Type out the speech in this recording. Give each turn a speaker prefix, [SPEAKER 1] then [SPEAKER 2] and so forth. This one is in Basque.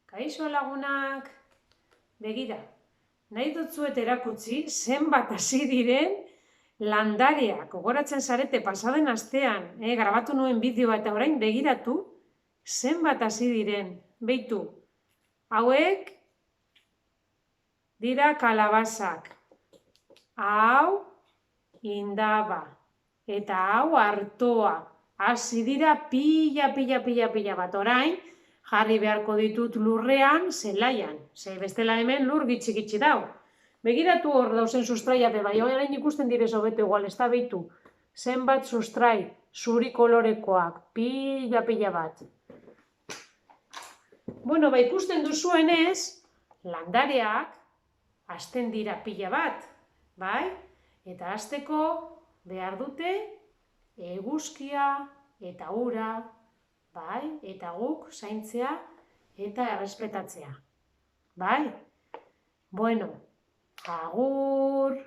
[SPEAKER 1] Kaixo lagunak, begira, nahi dutzuet erakutsi zenbat hasi diren landareak. Gogoratzen zarete pasaden astean, grabatu nuen bideoa eta orain begiratu zenbat hasi diren. Beitu, hauek dira kalabazak, hau indaba eta hau artoa. Hasi dira pila bat. Orain jarri beharko ditut lurrean, zelaian. Ze bestela hemen lur gitxi dau. Begiratu hor dauzen sustraia bai, orain ikusten direz hobeto igual, ez da beitu. Zenbat sustrai, zuri kolorekoak, pila bat. Bueno, ikusten duzuenez, landareak hasten dira pila bat, bai? Eta hasteko behar dute eguzkia eta ura, bai? Eta guk zaintzea eta errespetatzea, bai? Bueno, agur!